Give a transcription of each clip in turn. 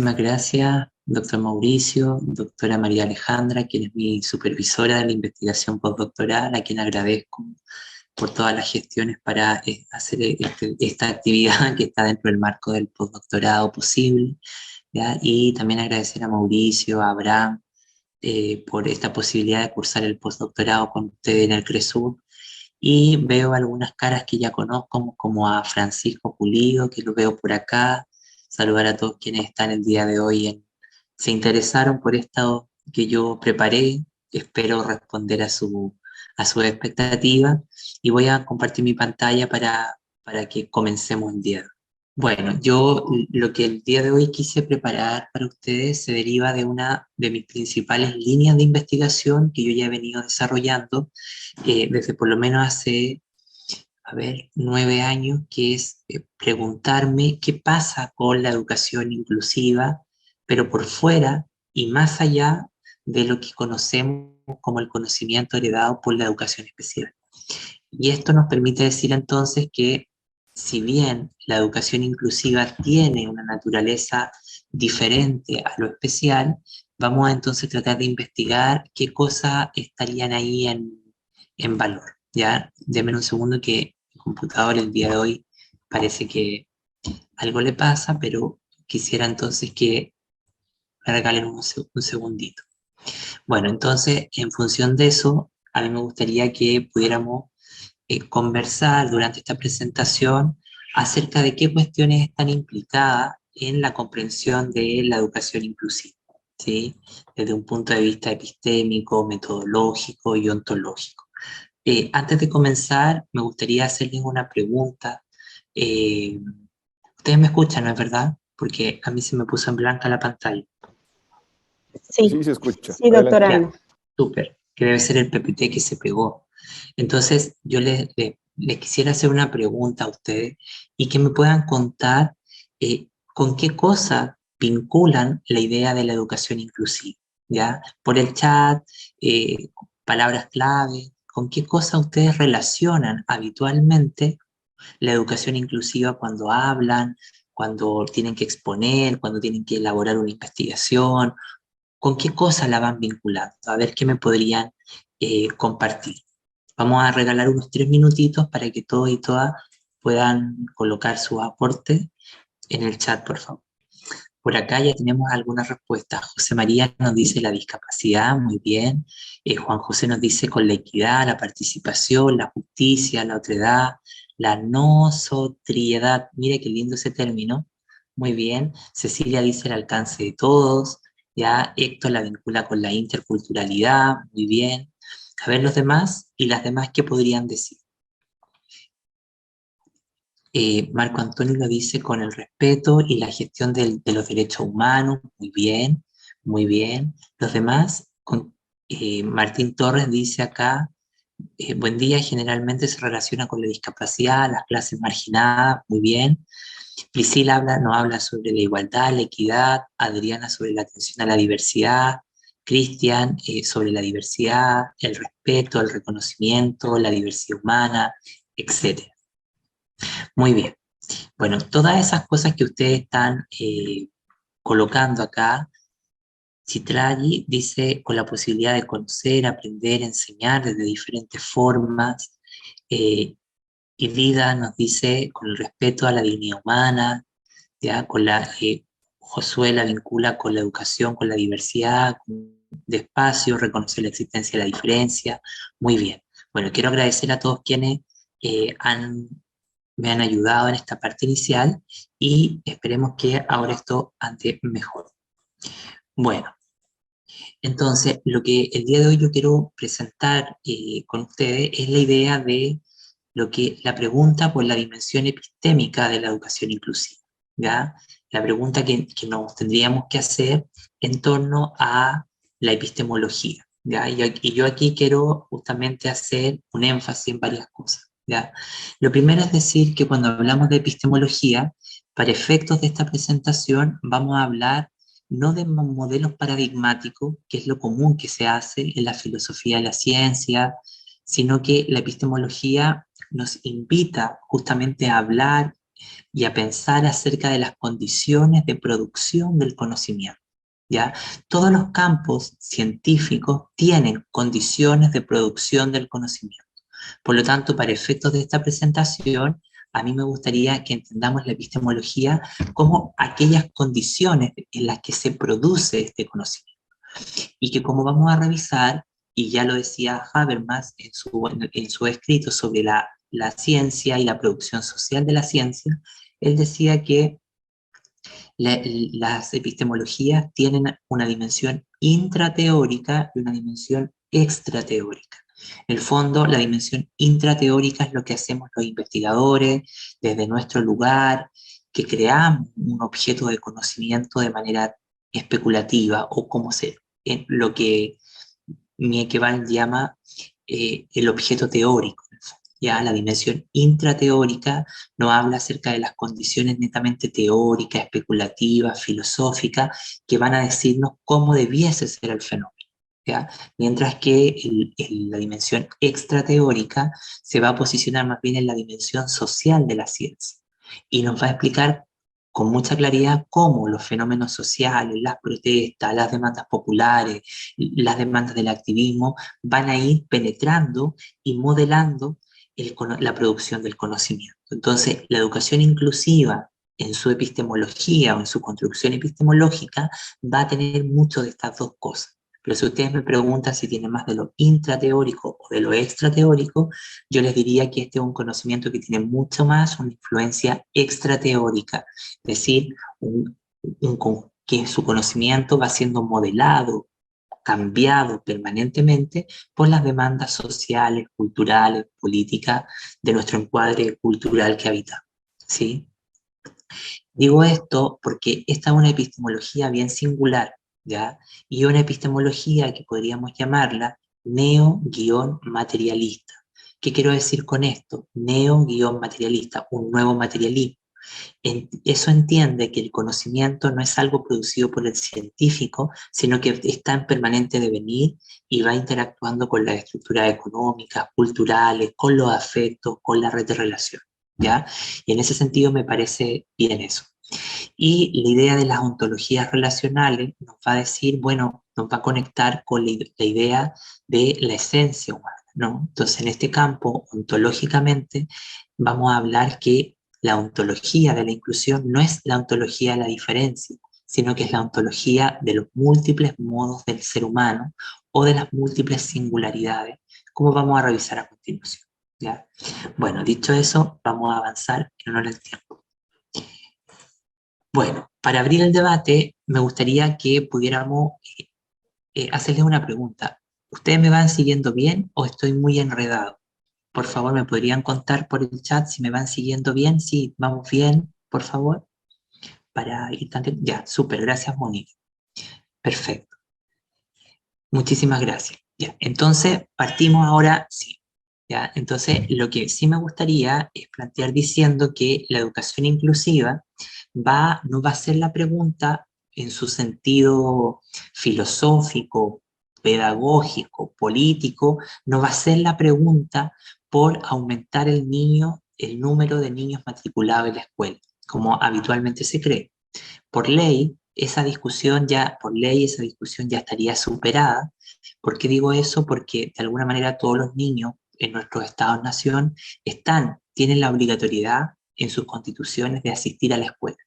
Muchísimas gracias, doctor Mauricio, doctora María Alejandra, quien es mi supervisora de la investigación postdoctoral, a quien agradezco por todas las gestiones para hacer esta actividad que está dentro del marco del postdoctorado posible, ¿ya? Y también agradecer a Mauricio, a Abraham, por esta posibilidad de cursar el postdoctorado con ustedes en el CRESUR. Y veo algunas caras que ya conozco, como a Francisco Pulido, que lo veo por acá. Saludar a todos quienes están el día de hoy se interesaron por esto que yo preparé. Espero responder a su expectativa y voy a compartir mi pantalla para que comencemos el día de hoy. Bueno, yo lo que el día de hoy quise preparar para ustedes se deriva de una de mis principales líneas de investigación que yo ya he venido desarrollando desde por lo menos hace, 9 años, que es preguntarme qué pasa con la educación inclusiva, pero por fuera y más allá de lo que conocemos como el conocimiento heredado por la educación especial. Y esto nos permite decir entonces que si bien la educación inclusiva tiene una naturaleza diferente a lo especial, vamos a entonces tratar de investigar qué cosas estarían ahí en valor. Ya, denme un segundo que el computador el día de hoy parece que algo le pasa, pero quisiera entonces que me regalen un segundito. Bueno, entonces, en función de eso, a mí me gustaría que pudiéramos conversar durante esta presentación acerca de qué cuestiones están implicadas en la comprensión de la educación inclusiva, ¿sí? Desde un punto de vista epistémico, metodológico y ontológico. Antes de comenzar, me gustaría hacerles una pregunta. Eh, Ustedes me escuchan, ¿no es verdad? Porque a mí se me puso en blanca la pantalla. Sí, Sí, se escucha. sí, doctora Adelante. Ana. Súper, que debe ser el PPT que se pegó. Entonces, yo les quisiera hacer una pregunta a ustedes y que me puedan contar con qué cosa vinculan la idea de la educación inclusiva, ¿ya? Por el chat, palabras clave, con qué cosa ustedes relacionan habitualmente la educación inclusiva cuando hablan, cuando tienen que exponer, cuando tienen que elaborar una investigación. ¿Con qué cosa la van vinculando? A ver qué me podrían compartir. Vamos a regalar unos 3 minutitos para que todos y todas puedan colocar su aporte en el chat, por favor. Por acá ya tenemos algunas respuestas. José María nos dice la discapacidad, muy bien. Juan José nos dice con la equidad, la participación, la justicia, la otredad, la nosotriedad. Mire qué lindo ese término. Muy bien. Cecilia dice el alcance de todos. Ya Héctor la vincula con la interculturalidad. Muy bien. A ver los demás y las demás, ¿qué podrían decir? Marco Antonio lo dice con el respeto y la gestión de los derechos humanos. Muy bien, muy bien. Los demás, Martín Torres dice acá, buen día, generalmente se relaciona con la discapacidad, las clases marginadas. Muy bien. Priscila nos habla sobre la igualdad, la equidad. Adriana sobre la atención a la diversidad. Cristian sobre la diversidad, el respeto, el reconocimiento, la diversidad humana, etc. Muy bien. Bueno, todas esas cosas que ustedes están colocando acá, Citraggi dice con la posibilidad de conocer, aprender, enseñar desde diferentes formas. Y Vida nos dice con el respeto a la dignidad humana, ¿ya? Josué la vincula con la educación, con la diversidad, de espacio, reconocer la existencia de la diferencia. Muy bien. Bueno, quiero agradecer a todos quienes eh, han me han ayudado en esta parte inicial y esperemos que ahora esto ande mejor. Bueno, entonces lo que el día de hoy yo quiero presentar con ustedes es la idea de la pregunta por la dimensión epistémica de la educación inclusiva, ¿ya? La pregunta que nos tendríamos que hacer en torno a la epistemología, ¿ya? Y yo aquí quiero justamente hacer un énfasis en varias cosas, ¿ya? Lo primero es decir que cuando hablamos de epistemología, para efectos de esta presentación, vamos a hablar no de modelos paradigmáticos, que es lo común que se hace en la filosofía de la ciencia, sino que la epistemología nos invita justamente a hablar y a pensar acerca de las condiciones de producción del conocimiento. ¿Ya? Todos los campos científicos tienen condiciones de producción del conocimiento. Por lo tanto, para efectos de esta presentación, a mí me gustaría que entendamos la epistemología como aquellas condiciones en las que se produce este conocimiento. Y que, como vamos a revisar, y ya lo decía Habermas en su escrito sobre la ciencia y la producción social de la ciencia, él decía que las epistemologías tienen una dimensión intrateórica y una dimensión extrateórica. En el fondo, la dimensión intrateórica es lo que hacemos los investigadores desde nuestro lugar, que creamos un objeto de conocimiento de manera especulativa, o como en lo que Miekeval llama el objeto teórico. Ya la dimensión intrateórica nos habla acerca de las condiciones netamente teóricas, especulativas, filosóficas, que van a decirnos cómo debiese ser el fenómeno. ¿Ya? Mientras que la dimensión extrateórica se va a posicionar más bien en la dimensión social de la ciencia y nos va a explicar con mucha claridad cómo los fenómenos sociales, las protestas, las demandas populares, las demandas del activismo van a ir penetrando y modelando la producción del conocimiento. Entonces, la educación inclusiva en su epistemología o en su construcción epistemológica va a tener mucho de estas dos cosas. Pero si ustedes me preguntan si tiene más de lo intrateórico o de lo extrateórico, yo les diría que este es un conocimiento que tiene mucho más una influencia extrateórica, es decir, que su conocimiento va siendo modelado, cambiado permanentemente por las demandas sociales, culturales, políticas de nuestro encuadre cultural que habitamos, ¿sí? Digo esto porque esta es una epistemología bien singular, ¿ya? Y una epistemología que podríamos llamarla neo-materialista. ¿Qué quiero decir con esto? Neo-materialista, un nuevo materialismo. Eso entiende que el conocimiento no es algo producido por el científico, sino que está en permanente devenir y va interactuando con las estructuras económicas, culturales, con los afectos, con la red de relación, ¿ya? Y en ese sentido me parece bien eso. Y la idea de las ontologías relacionales nos va a decir, bueno, nos va a conectar con la idea de la esencia humana, ¿no? Entonces, en este campo, ontológicamente, vamos a hablar que la ontología de la inclusión no es la ontología de la diferencia, sino que es la ontología de los múltiples modos del ser humano o de las múltiples singularidades, como vamos a revisar a continuación, ¿ya? Bueno, dicho eso, vamos a avanzar en honor al tiempo. Bueno, para abrir el debate, me gustaría que pudiéramos hacerles una pregunta. ¿Ustedes me van siguiendo bien o estoy muy enredado? Por favor, ¿me podrían contar por el chat si me van siguiendo bien? Sí, vamos bien, por favor. Para ir tan... Ya, súper, gracias, Mónica. Perfecto. Muchísimas gracias. Ya, entonces partimos ahora, sí. Ya, entonces lo que sí me gustaría es plantear diciendo que la educación inclusiva no va a ser la pregunta en su sentido filosófico, pedagógico, político, no va a ser la pregunta por aumentar el número de niños matriculados en la escuela, como habitualmente se cree. Por ley esa discusión ya estaría superada. ¿Por qué digo eso? Porque de alguna manera todos los niños en nuestros estados-nación tienen la obligatoriedad en sus constituciones de asistir a la escuela.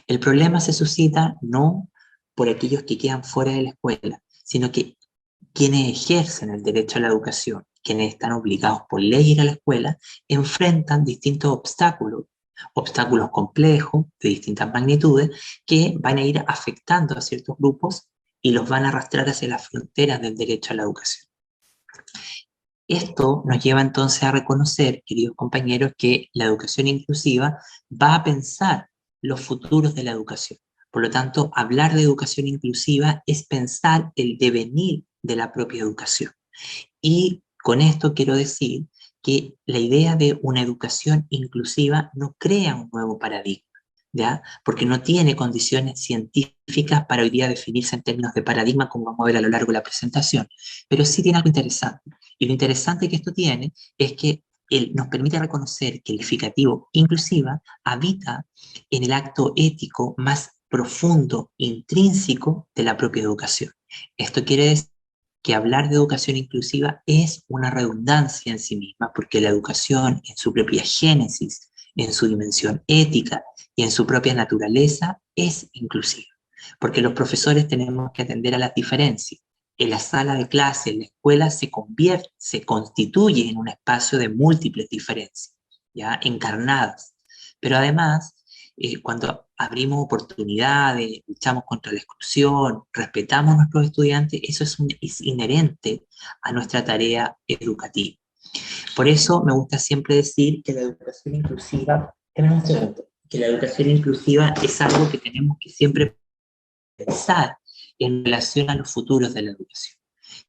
El problema se suscita no por aquellos que quedan fuera de la escuela, sino que quienes ejercen el derecho a la educación, quienes están obligados por ley a ir a la escuela, enfrentan distintos obstáculos complejos de distintas magnitudes que van a ir afectando a ciertos grupos y los van a arrastrar hacia las fronteras del derecho a la educación. Esto nos lleva entonces a reconocer, queridos compañeros, que la educación inclusiva va a pensar los futuros de la educación. Por lo tanto, hablar de educación inclusiva es pensar el devenir de la propia educación. Y con esto quiero decir que la idea de una educación inclusiva no crea un nuevo paradigma, ¿ya? Porque no tiene condiciones científicas para hoy día definirse en términos de paradigma, como vamos a ver a lo largo de la presentación, pero sí tiene algo interesante. Y lo interesante que esto tiene es que nos permite reconocer que el edificativo inclusiva habita en el acto ético más profundo, intrínseco de la propia educación. Esto quiere decir que hablar de educación inclusiva es una redundancia en sí misma, porque la educación en su propia génesis, en su dimensión ética y en su propia naturaleza es inclusiva, porque los profesores tenemos que atender a las diferencias. En la sala de clase, en la escuela, se constituye en un espacio de múltiples diferencias, ¿ya? Encarnadas. Pero además, cuando abrimos oportunidades, luchamos contra la exclusión, respetamos a nuestros estudiantes, eso es inherente a nuestra tarea educativa. Por eso me gusta siempre decir que la educación inclusiva, que la educación inclusiva es algo que tenemos que siempre pensar en relación a los futuros de la educación.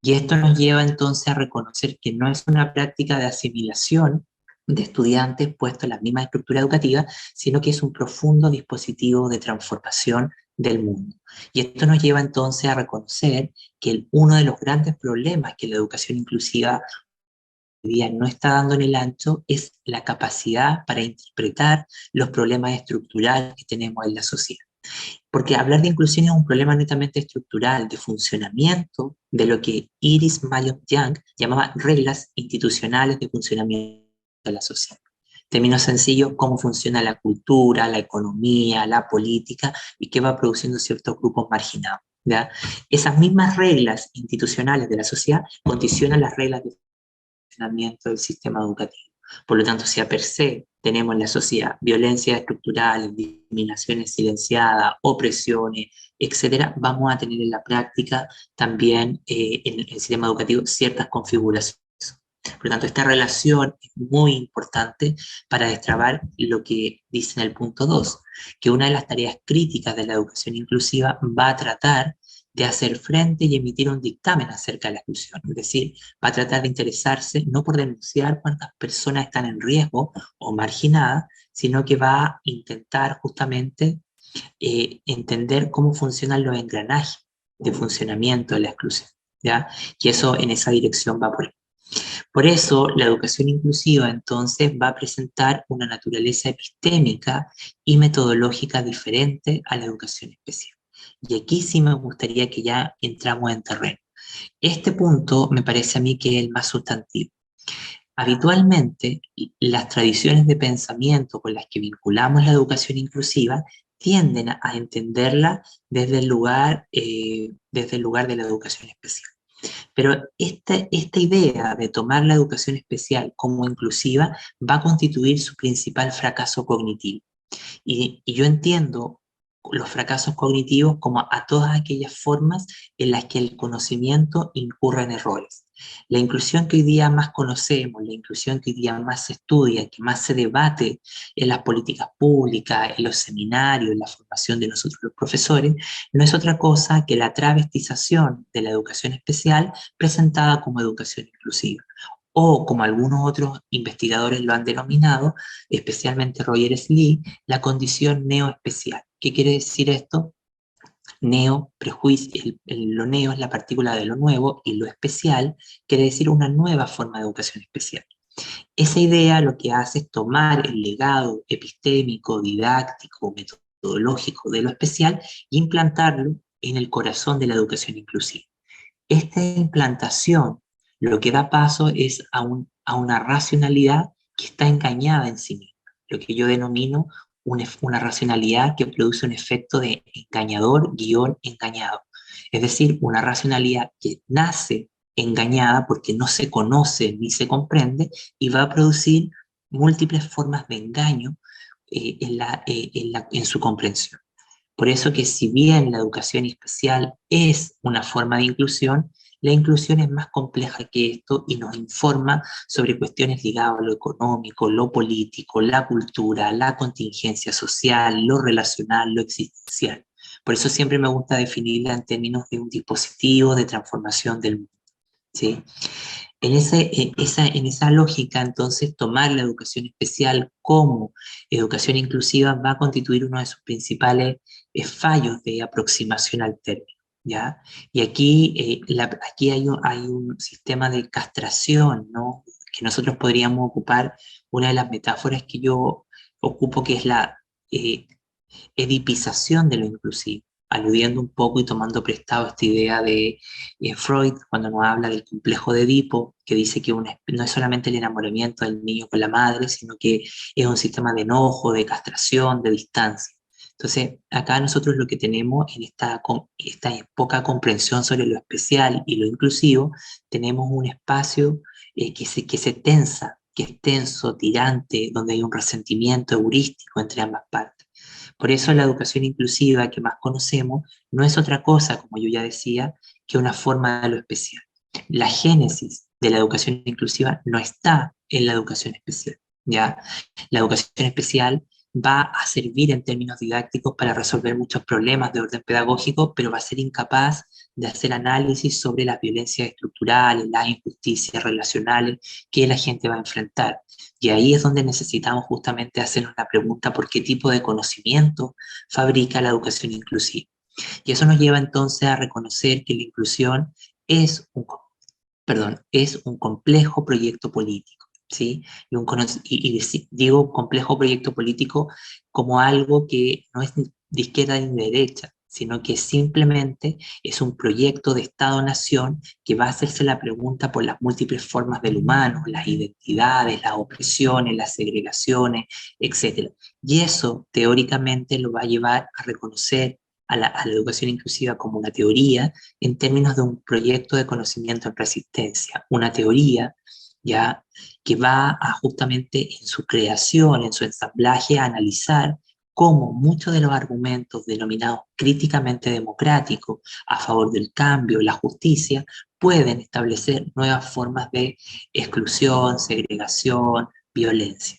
Y esto nos lleva entonces a reconocer que no es una práctica de asimilación de estudiantes puestos en la misma estructura educativa, sino que es un profundo dispositivo de transformación del mundo. Y esto nos lleva entonces a reconocer que uno de los grandes problemas que la educación inclusiva hoy día no está dando en el ancho es la capacidad para interpretar los problemas estructurales que tenemos en la sociedad. Porque hablar de inclusión es un problema netamente estructural, de funcionamiento, de lo que Iris Mayotte-Young llamaba reglas institucionales de funcionamiento de la sociedad. Términos sencillos, cómo funciona la cultura, la economía, la política y qué va produciendo ciertos grupos marginados, ¿ya? Esas mismas reglas institucionales de la sociedad condicionan las reglas de funcionamiento del sistema educativo. Por lo tanto, si a per se tenemos en la sociedad violencia estructural, discriminaciones silenciadas, opresiones, etcétera, vamos a tener en la práctica también en el sistema educativo ciertas configuraciones. Por lo tanto, esta relación es muy importante para destrabar lo que dice en el punto 2, que una de las tareas críticas de la educación inclusiva va a tratar de hacer frente y emitir un dictamen acerca de la exclusión. Es decir, va a tratar de interesarse no por denunciar cuántas personas están en riesgo o marginadas, sino que va a intentar justamente entender cómo funcionan los engranajes de funcionamiento de la exclusión, ¿ya? Y eso en esa dirección va por ahí. Por eso, la educación inclusiva entonces va a presentar una naturaleza epistémica y metodológica diferente a la educación especial. Y aquí sí me gustaría que ya entramos en terreno. Este punto me parece a mí que es el más sustantivo. Habitualmente, las tradiciones de pensamiento con las que vinculamos la educación inclusiva tienden a entenderla desde el lugar de la educación especial. Pero esta idea de tomar la educación especial como inclusiva va a constituir su principal fracaso cognitivo. Y yo entiendo los fracasos cognitivos como a todas aquellas formas en las que el conocimiento incurre en errores. La inclusión que hoy día más conocemos, la inclusión que hoy día más se estudia, que más se debate en las políticas públicas, en los seminarios, en la formación de nosotros los profesores, no es otra cosa que la travestización de la educación especial presentada como educación inclusiva, o como algunos otros investigadores lo han denominado, especialmente Roger Slee, la condición neoespecial. ¿Qué quiere decir esto? Neo, prejuicio, lo neo es la partícula de lo nuevo y lo especial quiere decir una nueva forma de educación especial. Esa idea lo que hace es tomar el legado epistémico, didáctico, metodológico de lo especial e implantarlo en el corazón de la educación inclusiva. Esta implantación lo que da paso es a una racionalidad que está engañada en sí misma, lo que yo denomino una racionalidad que produce un efecto de engañador guión engañado. Es decir, una racionalidad que nace engañada porque no se conoce ni se comprende y va a producir múltiples formas de engaño en su comprensión. Por eso que si bien la educación especial es una forma de inclusión, la inclusión es más compleja que esto y nos informa sobre cuestiones ligadas a lo económico, lo político, la cultura, la contingencia social, lo relacional, lo existencial. Por eso siempre me gusta definirla en términos de un dispositivo de transformación del mundo, ¿sí? En esa lógica, entonces, tomar la educación especial como educación inclusiva va a constituir uno de sus principales fallos de aproximación al término, ¿ya? Y aquí hay un sistema de castración, ¿no? que nosotros podríamos ocupar una de las metáforas que yo ocupo, que es la eh, edipización de lo inclusivo, aludiendo un poco y tomando prestado esta idea de Freud cuando nos habla del complejo de Edipo, que dice que no es solamente el enamoramiento del niño con la madre, sino que es un sistema de enojo, de castración, de distancia. Entonces, acá nosotros lo que tenemos en esta poca comprensión sobre lo especial y lo inclusivo, tenemos un espacio que se tensa, que es tenso, tirante, donde hay un resentimiento heurístico entre ambas partes. Por eso la educación inclusiva que más conocemos no es otra cosa, como yo ya decía, que una forma de lo especial. La génesis de la educación inclusiva no está en la educación especial, ¿ya? La educación especial va a servir en términos didácticos para resolver muchos problemas de orden pedagógico, pero va a ser incapaz de hacer análisis sobre las violencias estructurales, las injusticias relacionales que la gente va a enfrentar. Y ahí es donde necesitamos justamente hacernos la pregunta por qué tipo de conocimiento fabrica la educación inclusiva. Y eso nos lleva entonces a reconocer que la inclusión es es un complejo proyecto político, ¿sí? Digo complejo proyecto político como algo que no es de izquierda ni de derecha, sino que simplemente es un proyecto de Estado-nación que va a hacerse la pregunta por las múltiples formas del humano, las identidades, las opresiones, las segregaciones, etc. Y eso teóricamente lo va a llevar a reconocer a la educación inclusiva como una teoría en términos de un proyecto de conocimiento en resistencia, una teoría ya que va a justamente en su creación, en su ensamblaje, a analizar cómo muchos de los argumentos denominados críticamente democráticos a favor del cambio, la justicia, pueden establecer nuevas formas de exclusión, segregación, violencia.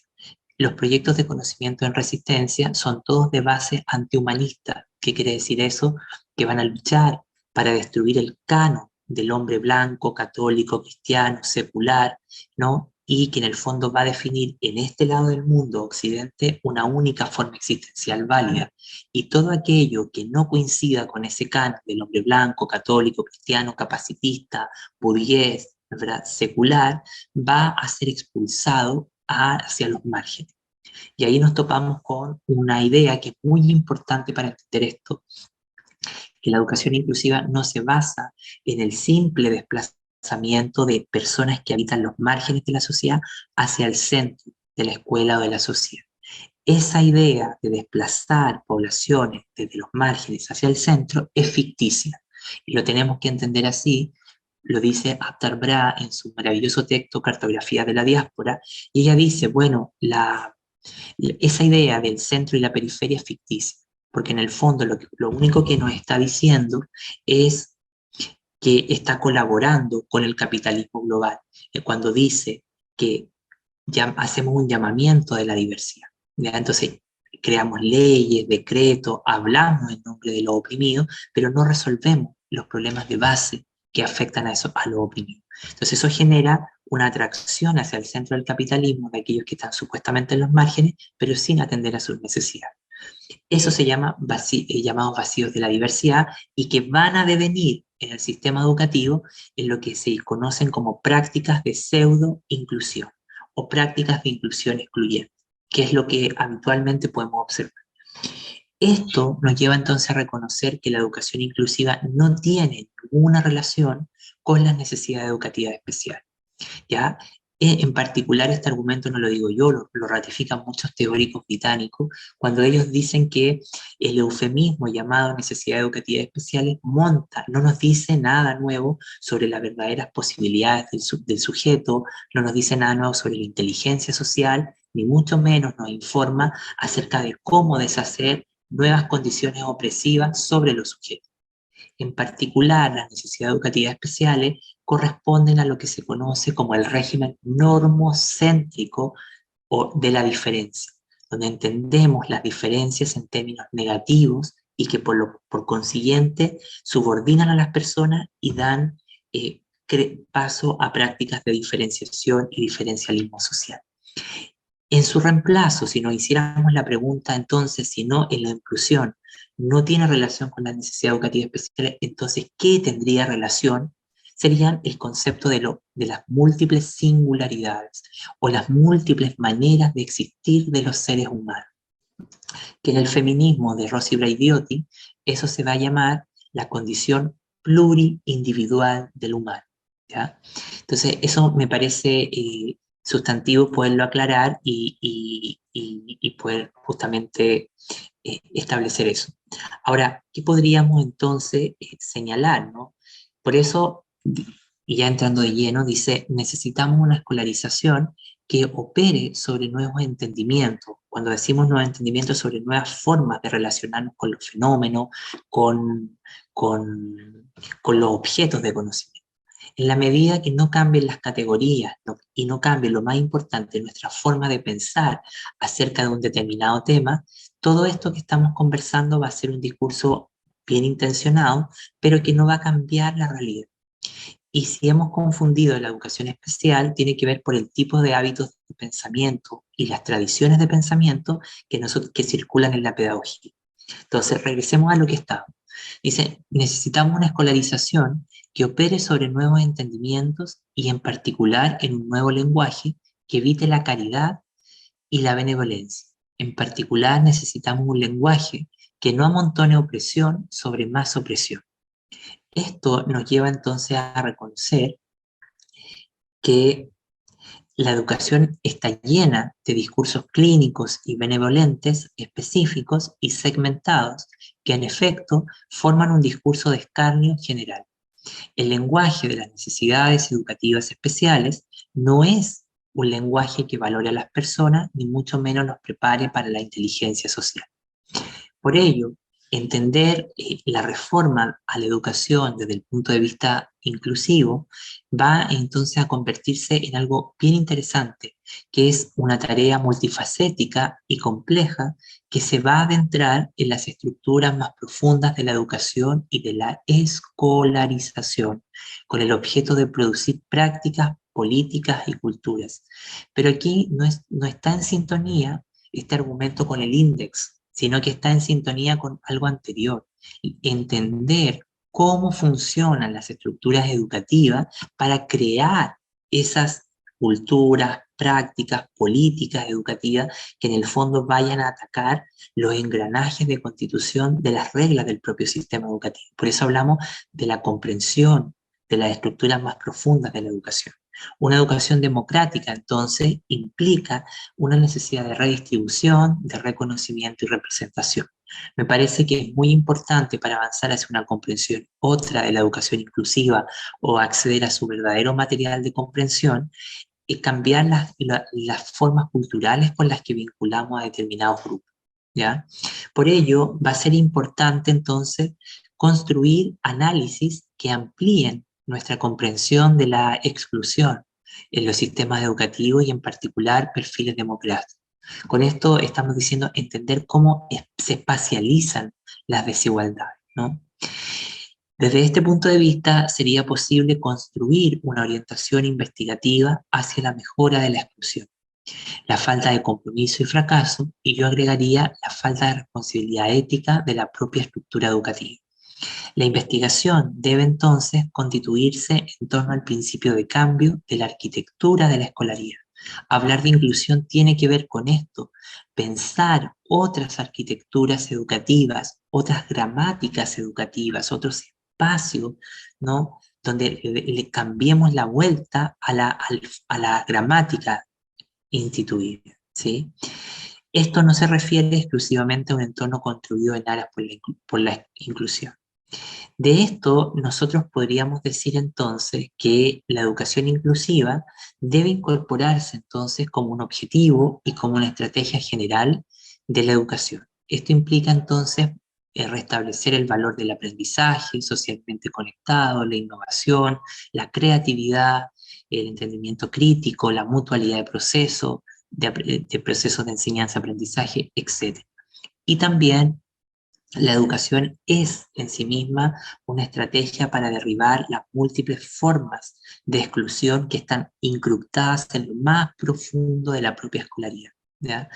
Los proyectos de conocimiento en resistencia son todos de base antihumanista. ¿Qué quiere decir eso? Que van a luchar para destruir el canon del hombre blanco, católico, cristiano, secular, ¿no? Y que en el fondo va a definir en este lado del mundo, Occidente, una única forma existencial válida. Y todo aquello que no coincida con ese canon del hombre blanco, católico, cristiano, capacitista, burgués, ¿verdad?, secular, va a ser expulsado hacia los márgenes. Y ahí nos topamos con una idea que es muy importante para entender esto, que la educación inclusiva no se basa en el simple desplazamiento de personas que habitan los márgenes de la sociedad hacia el centro de la escuela o de la sociedad. Esa idea de desplazar poblaciones desde los márgenes hacia el centro es ficticia, y lo tenemos que entender así. Lo dice Aptar Bra en su maravilloso texto Cartografía de la Diáspora, y ella dice, bueno, esa idea del centro y la periferia es ficticia, porque en el fondo lo único que nos está diciendo es que está colaborando con el capitalismo global, cuando dice que ya hacemos un llamamiento de la diversidad, ¿ya? Entonces creamos leyes, decretos, hablamos en nombre de los oprimidos, pero no resolvemos los problemas de base que afectan a los oprimidos. Entonces eso genera una atracción hacia el centro del capitalismo de aquellos que están supuestamente en los márgenes, pero sin atender a sus necesidades. Eso se llama llamados vacíos de la diversidad, y que van a devenir en el sistema educativo en lo que se conocen como prácticas de pseudo-inclusión o prácticas de inclusión excluyente, que es lo que habitualmente podemos observar. Esto nos lleva entonces a reconocer que la educación inclusiva no tiene ninguna relación con las necesidades educativas especiales, ¿ya? En particular, este argumento no lo digo yo, lo ratifican muchos teóricos británicos, cuando ellos dicen que el eufemismo llamado necesidades educativas especiales no nos dice nada nuevo sobre las verdaderas posibilidades del sujeto, no nos dice nada nuevo sobre la inteligencia social, ni mucho menos nos informa acerca de cómo deshacer nuevas condiciones opresivas sobre los sujetos. En particular, las necesidades educativas especiales corresponden a lo que se conoce como el régimen normocéntrico o de la diferencia, donde entendemos las diferencias en términos negativos y que por consiguiente subordinan a las personas y dan paso a prácticas de diferenciación y diferencialismo social. En su reemplazo, si nos hiciéramos la pregunta entonces, si no en la inclusión no tiene relación con la necesidad educativa especial, entonces, ¿qué tendría relación serían el concepto de las múltiples singularidades o las múltiples maneras de existir de los seres humanos. Que en el feminismo de Rosy Braidotti eso se va a llamar la condición pluriindividual del humano, ¿ya? Entonces eso me parece sustantivo poderlo aclarar y poder justamente establecer eso. Ahora, ¿qué podríamos entonces señalar, ¿no? Por eso, y ya entrando de lleno, dice, necesitamos una escolarización que opere sobre nuevos entendimientos. Cuando decimos nuevos entendimientos, sobre nuevas formas de relacionarnos con los fenómenos, con, con, con los objetos de conocimiento. En la medida que no cambien las categorías y no cambie lo más importante, nuestra forma de pensar acerca de un determinado tema, todo esto que estamos conversando va a ser un discurso bien intencionado, pero que no va a cambiar la realidad. Y si hemos confundido la educación especial, tiene que ver por el tipo de hábitos de pensamiento y las tradiciones de pensamiento que circulan en la pedagogía. Entonces, regresemos a lo que está. Dice, necesitamos una escolarización que opere sobre nuevos entendimientos y en particular en un nuevo lenguaje que evite la caridad y la benevolencia. En particular, necesitamos un lenguaje que no amontone opresión sobre más opresión. Esto nos lleva entonces a reconocer que la educación está llena de discursos clínicos y benevolentes específicos y segmentados que en efecto forman un discurso de escarnio general. El lenguaje de las necesidades educativas especiales no es un lenguaje que valore a las personas, ni mucho menos los prepare para la inteligencia social. Por ello, entender la reforma a la educación desde el punto de vista inclusivo va entonces a convertirse en algo bien interesante, que es una tarea multifacética y compleja que se va a adentrar en las estructuras más profundas de la educación y de la escolarización, con el objeto de producir prácticas, políticas y culturas. Pero aquí no está en sintonía este argumento con el índice, sino que está en sintonía con algo anterior. Entender cómo funcionan las estructuras educativas para crear esas culturas, prácticas, políticas educativas que en el fondo vayan a atacar los engranajes de constitución de las reglas del propio sistema educativo. Por eso hablamos de la comprensión de las estructuras más profundas de la educación. Una educación democrática, entonces, implica una necesidad de redistribución, de reconocimiento y representación. Me parece que es muy importante para avanzar hacia una comprensión otra de la educación inclusiva o acceder a su verdadero material de comprensión, es cambiar las formas culturales con las que vinculamos a determinados grupos, ¿ya? Por ello, va a ser importante entonces construir análisis que amplíen nuestra comprensión de la exclusión en los sistemas educativos y en particular perfiles demográficos. Con esto estamos diciendo entender cómo se espacializan las desigualdades, ¿no? Desde este punto de vista, sería posible construir una orientación investigativa hacia la mejora de la exclusión, la falta de compromiso y fracaso, y yo agregaría la falta de responsabilidad ética de la propia estructura educativa. La investigación debe entonces constituirse en torno al principio de cambio de la arquitectura de la escolaridad. Hablar de inclusión tiene que ver con esto, pensar otras arquitecturas educativas, otras gramáticas educativas, otros espacios, ¿no? Donde le cambiemos la vuelta a la gramática instituida, ¿sí? Esto no se refiere exclusivamente a un entorno construido en aras por la inclusión. De esto, nosotros podríamos decir entonces que la educación inclusiva debe incorporarse entonces como un objetivo y como una estrategia general de la educación. Esto implica entonces restablecer el valor del aprendizaje socialmente conectado, la innovación, la creatividad, el entendimiento crítico, la mutualidad de procesos, de procesos de enseñanza-aprendizaje, etc. Y también la educación es en sí misma una estrategia para derribar las múltiples formas de exclusión que están incrustadas en lo más profundo de la propia escolaridad, ¿ya?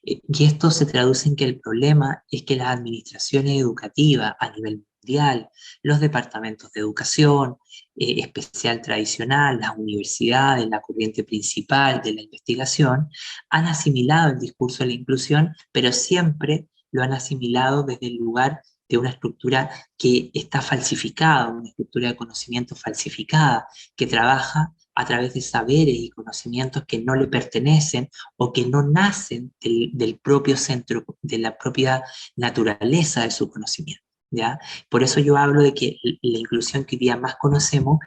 Y esto se traduce en que el problema es que las administraciones educativas a nivel mundial, los departamentos de educación, especial tradicional, las universidades, la corriente principal de la investigación, han asimilado el discurso de la inclusión, pero siempre lo han asimilado desde el lugar de una estructura que está falsificada, una estructura de conocimiento falsificada, que trabaja a través de saberes y conocimientos que no le pertenecen o que no nacen del propio centro, de la propia naturaleza de su conocimiento. ¿Ya? Por eso yo hablo de que la inclusión que hoy día más conocemos,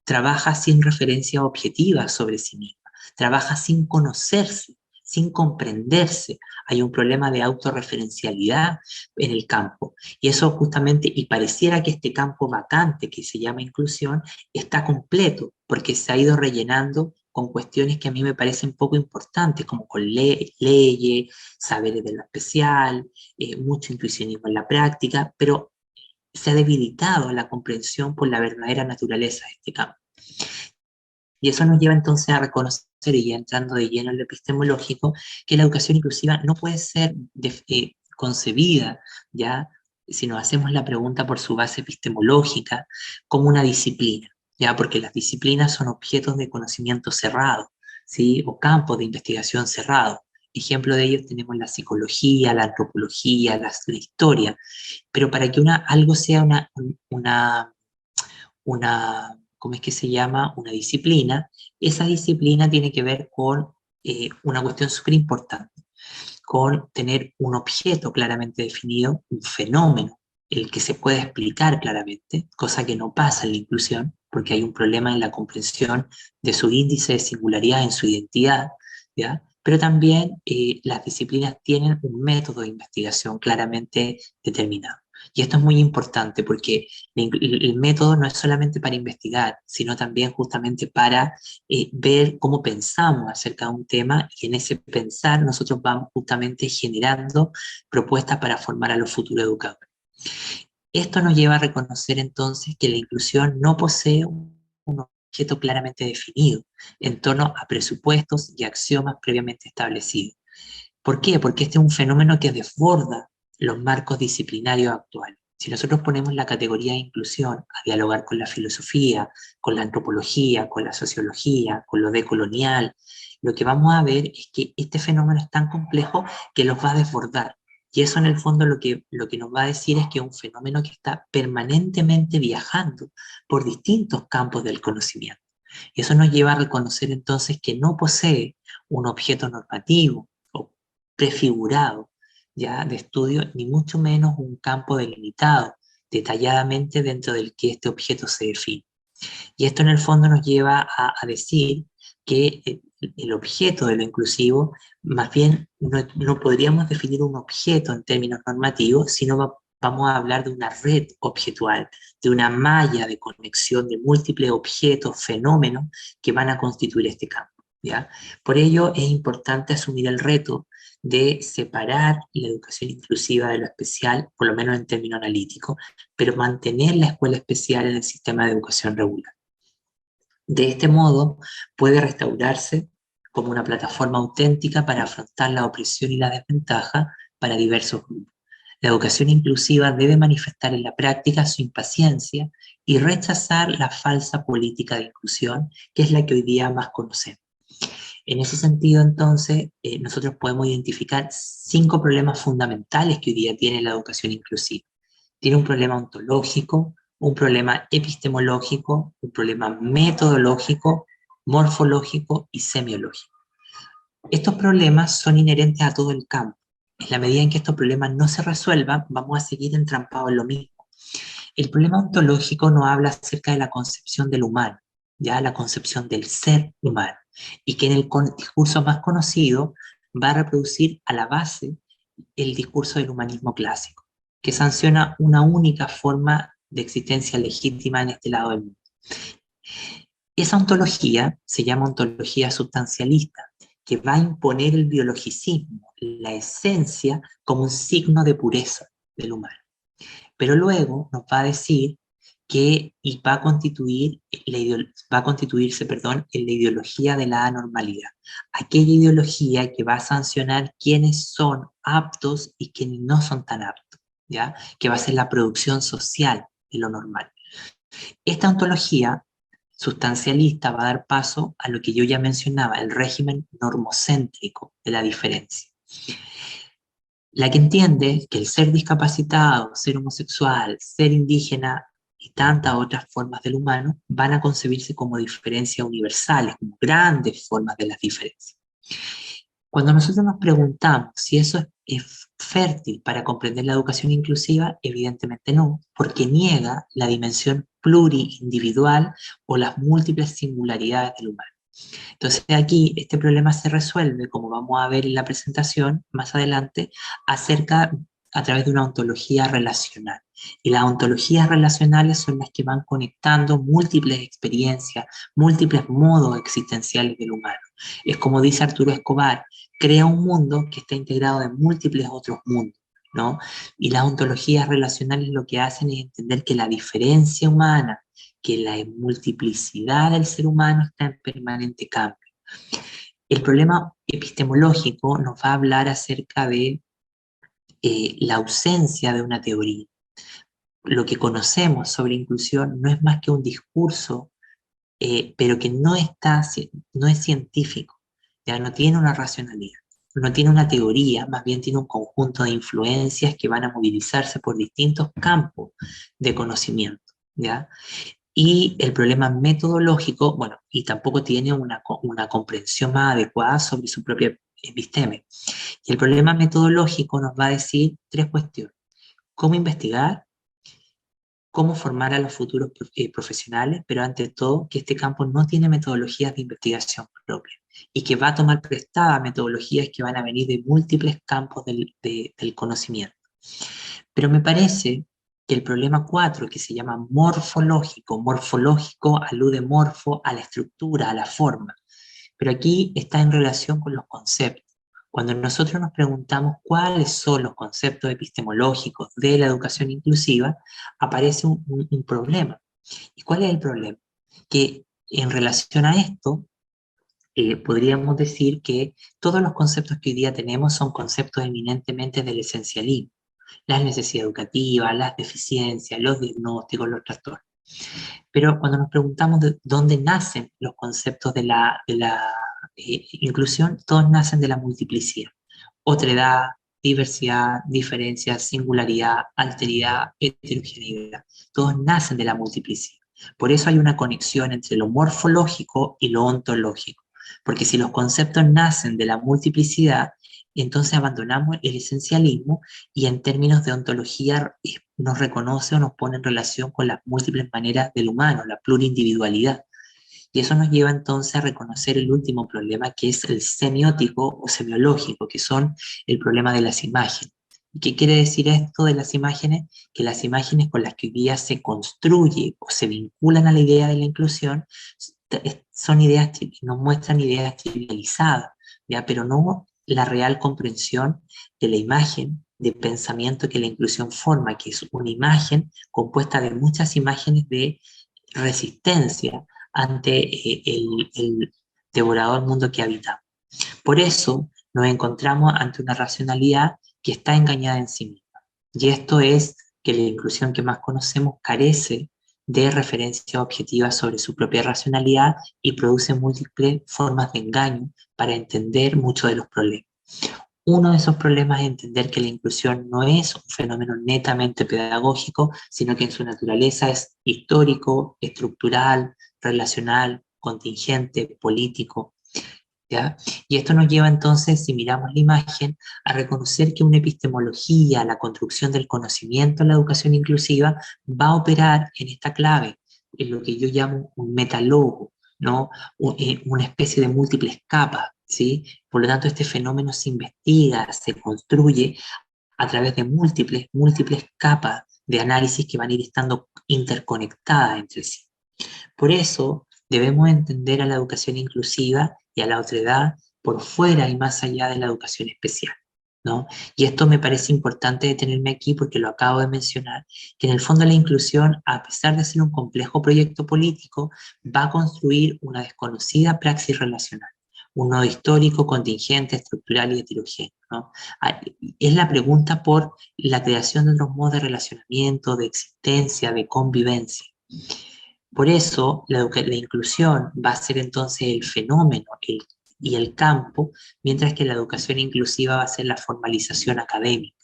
trabaja sin referencia objetiva sobre sí misma, trabaja sin conocerse, sin comprenderse. Hay un problema de autorreferencialidad en el campo. Y eso justamente, y pareciera que este campo vacante que se llama inclusión está completo, porque se ha ido rellenando con cuestiones que a mí me parecen poco importantes, como con leyes, saberes de lo especial, mucho intuicionismo en la práctica, pero se ha debilitado la comprensión por la verdadera naturaleza de este campo. Y eso nos lleva entonces a reconocer, y ya entrando de lleno en lo epistemológico, que la educación inclusiva no puede ser concebida, ya, si nos hacemos la pregunta por su base epistemológica, como una disciplina, ya, porque las disciplinas son objetos de conocimiento cerrado, ¿sí? O campos de investigación cerrados. Ejemplo de ellos tenemos la psicología, la antropología, la historia, pero para que algo sea ¿cómo es que se llama? Una disciplina. Esa disciplina tiene que ver con una cuestión súper importante, con tener un objeto claramente definido, un fenómeno, el que se puede explicar claramente, cosa que no pasa en la inclusión, porque hay un problema en la comprensión de su índice de singularidad en su identidad, ¿ya? Pero también las disciplinas tienen un método de investigación claramente determinado. Y esto es muy importante porque el método no es solamente para investigar, sino también justamente para ver cómo pensamos acerca de un tema, y en ese pensar nosotros vamos justamente generando propuestas para formar a los futuros educadores. Esto nos lleva a reconocer entonces que la inclusión no posee un objeto claramente definido en torno a presupuestos y axiomas previamente establecidos. ¿Por qué? Porque este es un fenómeno que desborda los marcos disciplinarios actuales. Si nosotros ponemos la categoría de inclusión a dialogar con la filosofía, con la antropología, con la sociología, con lo decolonial, lo que vamos a ver es que este fenómeno es tan complejo que los va a desbordar. Y eso en el fondo lo que nos va a decir es que es un fenómeno que está permanentemente viajando por distintos campos del conocimiento. Y eso nos lleva a reconocer entonces que no posee un objeto normativo o prefigurado ya de estudio, ni mucho menos un campo delimitado detalladamente dentro del que este objeto se define. Y esto en el fondo nos lleva a decir que el objeto de lo inclusivo, más bien no podríamos definir un objeto en términos normativos, sino vamos a hablar de una red objetual, de una malla de conexión de múltiples objetos, fenómenos que van a constituir este campo, ¿ya? Por ello es importante asumir el reto de separar la educación inclusiva de lo especial, por lo menos en términos analíticos, pero mantener la escuela especial en el sistema de educación regular. De este modo, puede restaurarse como una plataforma auténtica para afrontar la opresión y la desventaja para diversos grupos. La educación inclusiva debe manifestar en la práctica su impaciencia y rechazar la falsa política de inclusión, que es la que hoy día más conocemos. En ese sentido, entonces, nosotros podemos identificar 5 problemas fundamentales que hoy día tiene la educación inclusiva. Tiene un problema ontológico, un problema epistemológico, un problema metodológico, morfológico y semiológico. Estos problemas son inherentes a todo el campo. En la medida en que estos problemas no se resuelvan, vamos a seguir entrampados en lo mismo. El problema ontológico nos habla acerca de la concepción del humano, ya la concepción del ser humano, y que en el discurso más conocido va a reproducir a la base el discurso del humanismo clásico, que sanciona una única forma de existencia legítima en este lado del mundo. Esa ontología se llama ontología sustancialista, que va a imponer el biologicismo, la esencia, como un signo de pureza del humano. Pero luego nos va a decir que va a constituirse en la ideología de la anormalidad, aquella ideología que va a sancionar quiénes son aptos y quiénes no son tan aptos, ¿ya? Que va a ser la producción social de lo normal. Esta ontología sustancialista va a dar paso a lo que yo ya mencionaba, el régimen normocéntrico de la diferencia. La que entiende que el ser discapacitado, ser homosexual, ser indígena y tantas otras formas del humano van a concebirse como diferencias universales, como grandes formas de las diferencias. Cuando nosotros nos preguntamos si eso es fértil para comprender la educación inclusiva, evidentemente no, porque niega la dimensión pluriindividual o las múltiples singularidades del humano. Entonces aquí este problema se resuelve, como vamos a ver en la presentación más adelante, a través de una ontología relacional. Y las ontologías relacionales son las que van conectando múltiples experiencias, múltiples modos existenciales del humano. Es como dice Arturo Escobar, crea un mundo que está integrado en múltiples otros mundos, ¿no? Y las ontologías relacionales lo que hacen es entender que la diferencia humana, que la multiplicidad del ser humano está en permanente cambio. El problema epistemológico nos va a hablar acerca de la ausencia de una teoría. Lo que conocemos sobre inclusión no es más que un discurso, pero que no es científico, ya no tiene una racionalidad, no tiene una teoría, más bien tiene un conjunto de influencias que van a movilizarse por distintos campos de conocimiento, ¿ya? Y el problema metodológico, bueno, y tampoco tiene una comprensión más adecuada sobre su propia episteme. Y el problema metodológico nos va a decir tres cuestiones: cómo investigar, cómo formar a los futuros profesionales, pero ante todo que este campo no tiene metodologías de investigación propias y que va a tomar prestadas metodologías que van a venir de múltiples campos del conocimiento. Pero me parece que el problema 4, que se llama morfológico alude morfo a la estructura, a la forma, pero aquí está en relación con los conceptos. Cuando nosotros nos preguntamos cuáles son los conceptos epistemológicos de la educación inclusiva, aparece un problema. ¿Y cuál es el problema? Que en relación a esto, podríamos decir que todos los conceptos que hoy día tenemos son conceptos eminentemente del esencialismo: las necesidades educativas, las deficiencias, los diagnósticos, los trastornos. Pero cuando nos preguntamos de dónde nacen los conceptos de la inclusión, todos nacen de la multiplicidad. Otredad, diversidad, diferencia, singularidad, alteridad, heterogeneidad. Todos nacen de la multiplicidad. Por eso hay una conexión entre lo morfológico y lo ontológico. Porque si los conceptos nacen de la multiplicidad, entonces abandonamos el esencialismo y en términos de ontología nos reconoce o nos pone en relación con las múltiples maneras del humano, la plurindividualidad. Y eso nos lleva entonces a reconocer el último problema, que es el semiótico o semiológico, que son el problema de las imágenes. ¿Y qué quiere decir esto de las imágenes? Que las imágenes con las que hoy día se construye o se vinculan a la idea de la inclusión son ideas, nos muestran ideas trivializadas, ¿ya? Pero no la real comprensión de la imagen de pensamiento que la inclusión forma, que es una imagen compuesta de muchas imágenes de resistencia ante el devorador mundo que habitamos. Por eso nos encontramos ante una racionalidad que está engañada en sí misma. Y esto es que la inclusión que más conocemos carece de referencias objetivas sobre su propia racionalidad y produce múltiples formas de engaño para entender muchos de los problemas. Uno de esos problemas es entender que la inclusión no es un fenómeno netamente pedagógico, sino que en su naturaleza es histórico, estructural, relacional, contingente, político, ¿ya? Y esto nos lleva entonces, si miramos la imagen, a reconocer que una epistemología, la construcción del conocimiento en la educación inclusiva, va a operar en esta clave, en lo que yo llamo un metalogo, ¿no? Una especie de múltiples capas, ¿sí? Por lo tanto, este fenómeno se investiga, se construye a través de múltiples capas de análisis que van a ir estando interconectadas entre sí. Por eso debemos entender a la educación inclusiva y a la otredad por fuera y más allá de la educación especial, ¿no? Y esto me parece importante detenerme aquí porque lo acabo de mencionar, que en el fondo la inclusión, a pesar de ser un complejo proyecto político, va a construir una desconocida praxis relacional, un nodo histórico, contingente, estructural y heterogéneo, ¿no? Es la pregunta por la creación de otros modos de relacionamiento, de existencia, de convivencia. Por eso, la inclusión va a ser entonces el fenómeno y el campo, mientras que la educación inclusiva va a ser la formalización académica.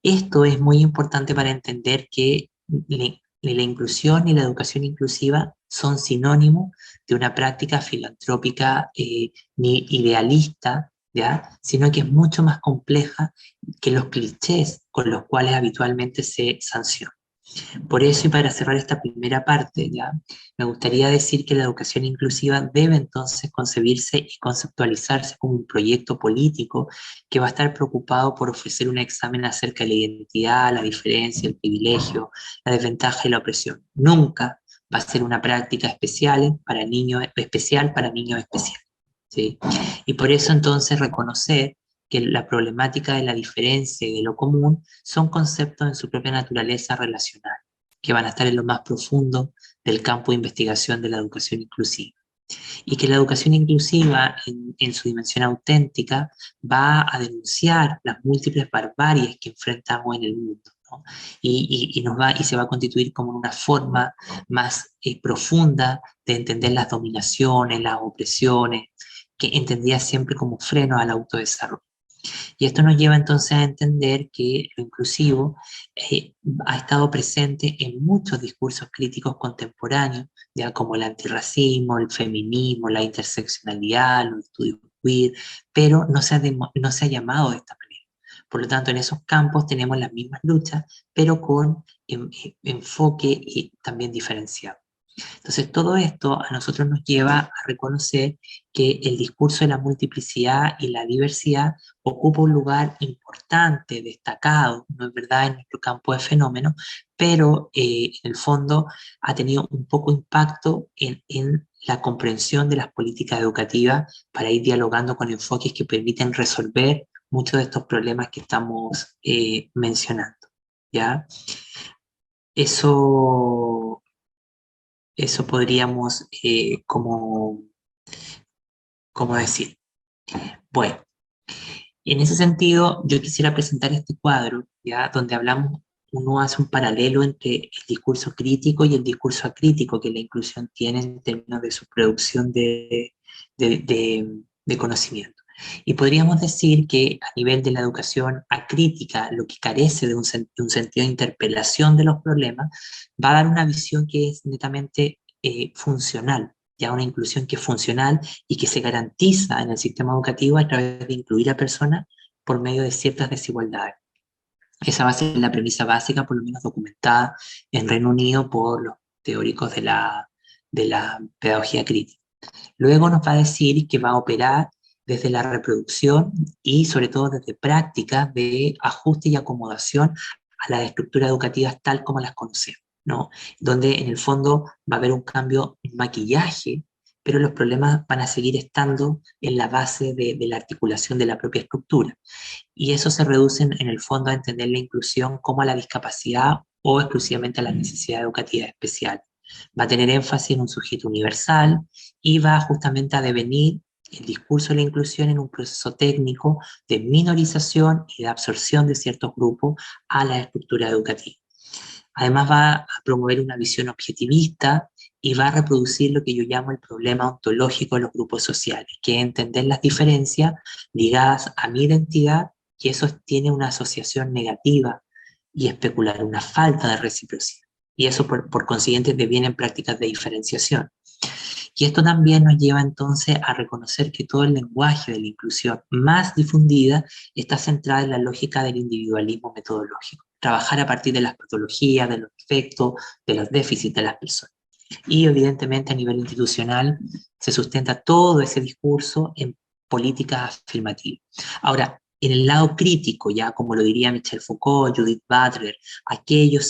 Esto es muy importante para entender que ni la inclusión ni la educación inclusiva son sinónimos de una práctica filantrópica ni idealista, ¿ya? Sino que es mucho más compleja que los clichés con los cuales habitualmente se sanciona. Por eso, y para cerrar esta primera parte, ¿ya? Me gustaría decir que la educación inclusiva debe entonces concebirse y conceptualizarse como un proyecto político que va a estar preocupado por ofrecer un examen acerca de la identidad, la diferencia, el privilegio, la desventaja y la opresión. Nunca va a ser una práctica especial para niños especiales. ¿Sí? Y por eso entonces reconocer que la problemática de la diferencia y de lo común son conceptos en su propia naturaleza relacional, que van a estar en lo más profundo del campo de investigación de la educación inclusiva. Y que la educación inclusiva, en su dimensión auténtica, va a denunciar las múltiples barbaries que enfrentamos en el mundo, ¿no? Y se va a constituir como una forma más profunda de entender las dominaciones, las opresiones, que entendía siempre como freno al autodesarrollo. Y esto nos lleva entonces a entender que lo inclusivo ha estado presente en muchos discursos críticos contemporáneos, ya como el antirracismo, el feminismo, la interseccionalidad, los estudios queer, pero no se ha llamado de esta manera. Por lo tanto, en esos campos tenemos las mismas luchas, pero con enfoque también diferenciado. Entonces, todo esto a nosotros nos lleva a reconocer que el discurso de la multiplicidad y la diversidad ocupa un lugar importante, destacado, ¿no es verdad?, en nuestro campo de fenómenos, pero en el fondo ha tenido un poco impacto en la comprensión de las políticas educativas para ir dialogando con enfoques que permiten resolver muchos de estos problemas que estamos mencionando, ¿ya? Eso, eso podríamos como decir. Bueno, en ese sentido, yo quisiera presentar este cuadro, ¿ya? Donde hablamos, uno hace un paralelo entre el discurso crítico y el discurso acrítico que la inclusión tiene en términos de su producción de conocimiento. Y podríamos decir que a nivel de la educación acrítica, lo que carece de un sentido de interpelación de los problemas, va a dar una visión que es netamente funcional, ya una inclusión que es funcional y que se garantiza en el sistema educativo a través de incluir a personas por medio de ciertas desigualdades. Esa va a ser la premisa básica, por lo menos documentada en Reino Unido por los teóricos de la pedagogía crítica. Luego nos va a decir que va a operar desde la reproducción y sobre todo desde prácticas de ajuste y acomodación a las estructuras educativas tal como las conocemos, ¿no? Donde en el fondo va a haber un cambio en maquillaje, pero los problemas van a seguir estando en la base de la articulación de la propia estructura. Y eso se reduce en el fondo a entender la inclusión como a la discapacidad o exclusivamente a las necesidades educativas especiales. Va a tener énfasis en un sujeto universal y va justamente a devenir el discurso de la inclusión en un proceso técnico de minorización y de absorción de ciertos grupos a la estructura educativa. Además va a promover una visión objetivista y va a reproducir lo que yo llamo el problema ontológico de los grupos sociales, que es entender las diferencias ligadas a mi identidad, que eso tiene una asociación negativa y especular, una falta de reciprocidad. Y eso por consiguiente deviene en prácticas de diferenciación. Y esto también nos lleva entonces a reconocer que todo el lenguaje de la inclusión más difundida está centrada en la lógica del individualismo metodológico. Trabajar a partir de las patologías, de los efectos, de los déficits de las personas. Y evidentemente a nivel institucional se sustenta todo ese discurso en políticas afirmativas. Ahora, en el lado crítico, ya como lo diría Michel Foucault, Judith Butler, aquello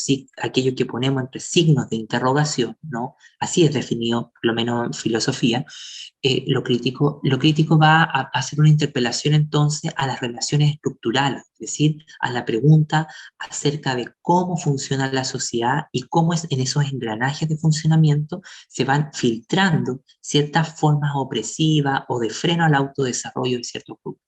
que ponemos entre signos de interrogación, ¿no? Así es definido, por lo menos en filosofía. Lo crítico va a hacer una interpelación entonces a las relaciones estructurales, es decir, a la pregunta acerca de cómo funciona la sociedad y cómo es en esos engranajes de funcionamiento se van filtrando ciertas formas opresivas o de freno al autodesarrollo de ciertos grupos.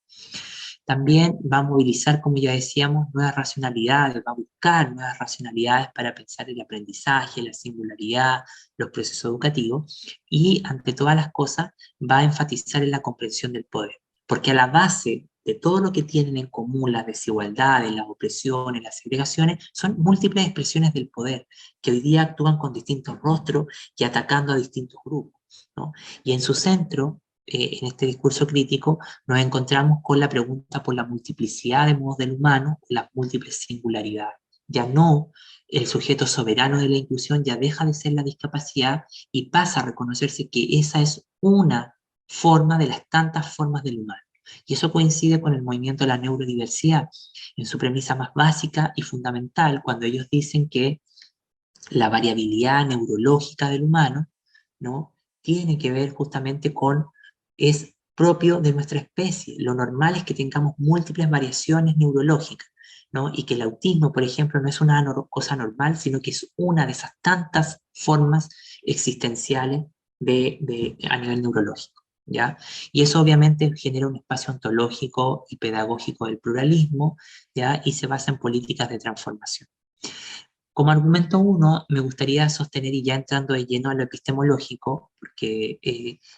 También va a movilizar, como ya decíamos, nuevas racionalidades, va a buscar nuevas racionalidades para pensar el aprendizaje, la singularidad, los procesos educativos, y ante todas las cosas va a enfatizar en la comprensión del poder, porque a la base de todo lo que tienen en común las desigualdades, las opresiones, las segregaciones, son múltiples expresiones del poder, que hoy día actúan con distintos rostros y atacando a distintos grupos, ¿no? Y en su centro, en este discurso crítico, nos encontramos con la pregunta por la multiplicidad de modos del humano, las múltiples singularidades. Ya no el sujeto soberano de la inclusión ya deja de ser la discapacidad y pasa a reconocerse que esa es una forma de las tantas formas del humano. Y eso coincide con el movimiento de la neurodiversidad, en su premisa más básica y fundamental, cuando ellos dicen que la variabilidad neurológica del humano, ¿no? Tiene que ver justamente con, es propio de nuestra especie. Lo normal es que tengamos múltiples variaciones neurológicas, ¿no? Y que el autismo, por ejemplo, no es una cosa normal, sino que es una de esas tantas formas existenciales a nivel neurológico, ¿ya? Y eso obviamente genera un espacio ontológico y pedagógico del pluralismo, ¿ya? Y se basa en políticas de transformación. Como argumento uno, me gustaría sostener, y ya entrando de lleno a lo epistemológico, porque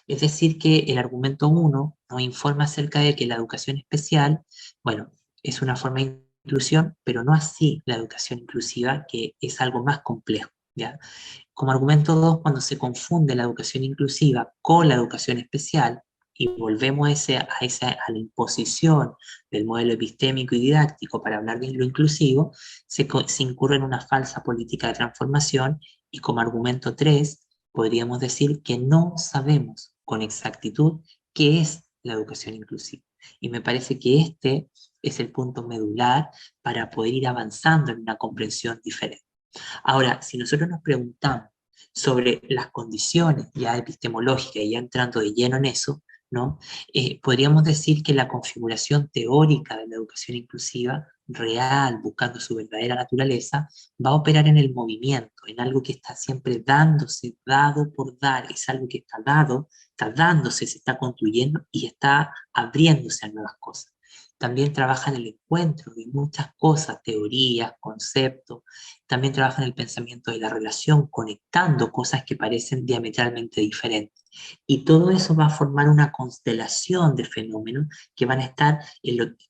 es decir que el argumento uno nos informa acerca de que la educación especial, bueno, es una forma de inclusión, pero no así la educación inclusiva, que es algo más complejo, ¿ya? Como argumento 2, cuando se confunde la educación inclusiva con la educación especial, y volvemos a la imposición del modelo epistémico y didáctico para hablar de lo inclusivo, se incurre en una falsa política de transformación, y como argumento 3, podríamos decir que no sabemos con exactitud qué es la educación inclusiva. Y me parece que este es el punto medular para poder ir avanzando en una comprensión diferente. Ahora, si nosotros nos preguntamos sobre las condiciones ya epistemológicas, y ya entrando de lleno en eso, ¿no? Podríamos decir que la configuración teórica de la educación inclusiva, real, buscando su verdadera naturaleza, va a operar en el movimiento, en algo que está siempre dándose, dado por dar, es algo que está dado, está dándose, se está construyendo y está abriéndose a nuevas cosas. También trabaja en el encuentro de muchas cosas, teorías, conceptos. También trabaja en el pensamiento de la relación, conectando cosas que parecen diametralmente diferentes. Y todo eso va a formar una constelación de fenómenos que van a estar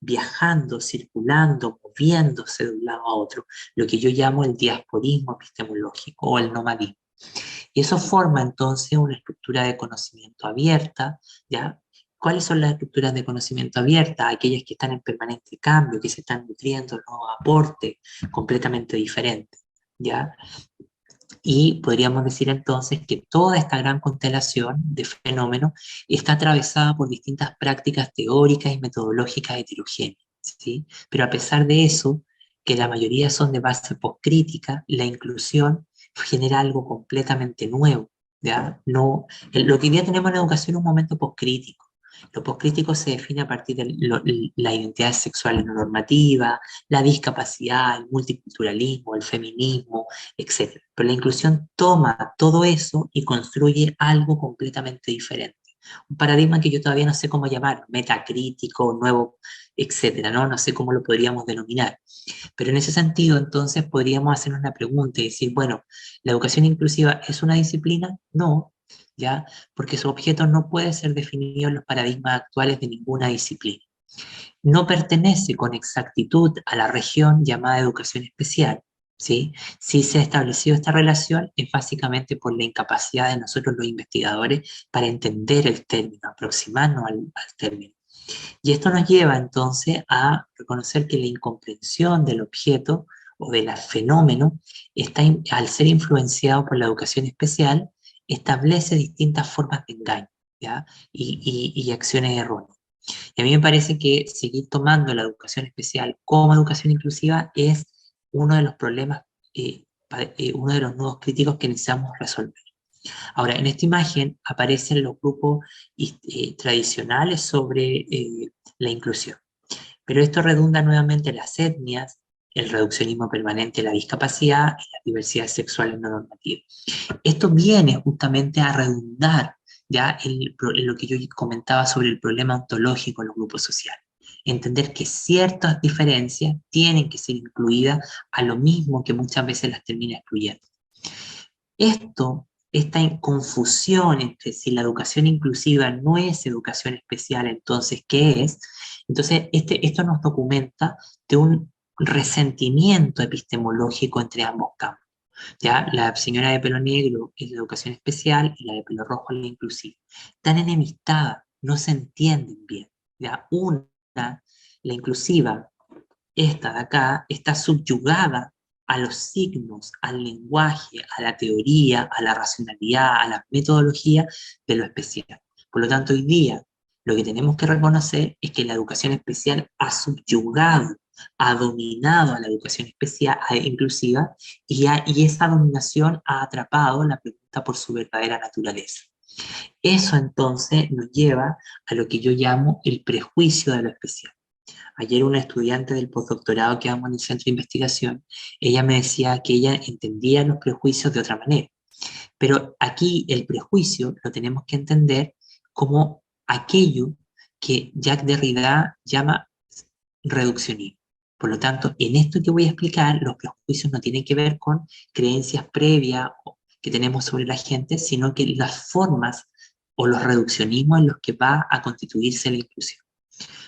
viajando, circulando, moviéndose de un lado a otro, lo que yo llamo el diasporismo epistemológico o el nomadismo. Y eso forma entonces una estructura de conocimiento abierta, ¿ya? ¿Cuáles son las estructuras de conocimiento abierta? Aquellas que están en permanente cambio, que se están nutriendo de nuevos aportes completamente diferentes, ¿ya? Y podríamos decir entonces que toda esta gran constelación de fenómenos está atravesada por distintas prácticas teóricas y metodológicas heterogéneas, ¿sí? Pero a pesar de eso, que la mayoría son de base postcrítica, la inclusión genera algo completamente nuevo, ¿ya? No, lo que hoy día tenemos en educación es un momento postcrítico. Lo postcrítico se define a partir de la identidad sexual no normativa, la discapacidad, el multiculturalismo, el feminismo, etcétera. Pero la inclusión toma todo eso y construye algo completamente diferente. Un paradigma que yo todavía no sé cómo llamar, metacrítico, nuevo, etcétera, ¿no? No sé cómo lo podríamos denominar. Pero en ese sentido, entonces, podríamos hacernos una pregunta y decir, bueno, ¿la educación inclusiva es una disciplina? No, ¿ya? Porque su objeto no puede ser definido en los paradigmas actuales de ninguna disciplina. No pertenece con exactitud a la región llamada educación especial, ¿sí? Si se ha establecido esta relación es básicamente por la incapacidad de nosotros los investigadores para entender el término, aproximarnos al término. Y esto nos lleva entonces a reconocer que la incomprensión del objeto o del fenómeno, al ser influenciado por la educación especial, establece distintas formas de engaño, ¿ya? Y acciones erróneas. Y a mí me parece que seguir tomando la educación especial como educación inclusiva es uno de los problemas, uno de los nudos críticos que necesitamos resolver. Ahora, en esta imagen aparecen los grupos tradicionales sobre la inclusión, pero esto redunda nuevamente en las etnias, el reduccionismo permanente, la discapacidad y las diversidades sexuales no normativas. Esto viene justamente a redundar ya en lo que yo comentaba sobre el problema ontológico en los grupos sociales. Entender que ciertas diferencias tienen que ser incluidas a lo mismo que muchas veces las termina excluyendo. Esta confusión entre si la educación inclusiva no es educación especial, entonces, ¿qué es? Entonces, esto nos documenta de un resentimiento epistemológico entre ambos campos. ¿Ya? La señora de pelo negro es la educación especial y la de pelo rojo es la inclusiva. Están enemistadas, no se entienden bien. ¿Ya? Una, la inclusiva, esta de acá, está subyugada a los signos, al lenguaje, a la teoría, a la racionalidad, a la metodología de lo especial. Por lo tanto, hoy día lo que tenemos que reconocer es que la educación especial ha subyugado, ha dominado a la educación especial, inclusiva, y esa dominación ha atrapado la pregunta por su verdadera naturaleza. Eso entonces nos lleva a lo que yo llamo el prejuicio de lo especial. Ayer una estudiante del postdoctorado que damos en el centro de investigación, ella me decía que ella entendía los prejuicios de otra manera. Pero aquí el prejuicio lo tenemos que entender como aquello que Jacques Derrida llama reduccionismo. Por lo tanto, en esto que voy a explicar, los prejuicios no tienen que ver con creencias previas que tenemos sobre la gente, sino que las formas o los reduccionismos en los que va a constituirse la inclusión.